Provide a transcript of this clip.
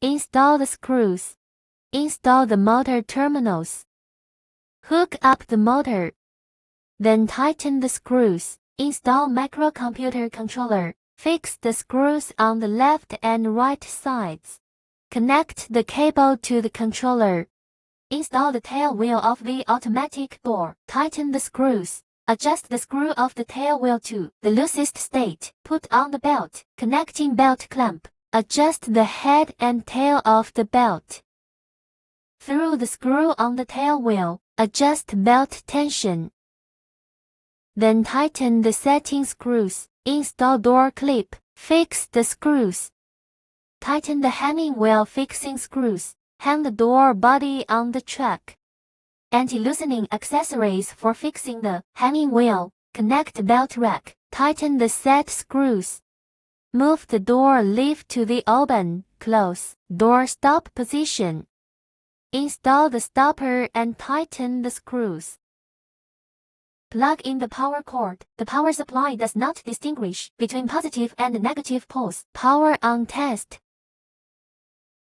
Install the screws. Install the motor terminals. Hook up the motor. Then tighten the screws. Install microcomputer controller. Fix the screws on the left and right sides. Connect the cable to the controller. Install the tail wheel of the automatic door. Tighten the screws. Adjust the screw of the tail wheel to the loosest state. Put on the belt. Connecting belt clamp. Adjust the head and tail of the belt. Through the screw on the tail wheel. Adjust belt tension. Then tighten the setting screws. Install door clip. Fix the screws. Tighten the hanging wheel fixing screws. Hang the door body on the truck. Anti-loosening accessories for fixing the hanging wheel. Connect belt rack. Tighten the set screws. Move the door leaf to the open, close, door stop position. Install the stopper and tighten the screws. Plug in the power cord. The power supply does not distinguish between positive and negative poles. Power on test.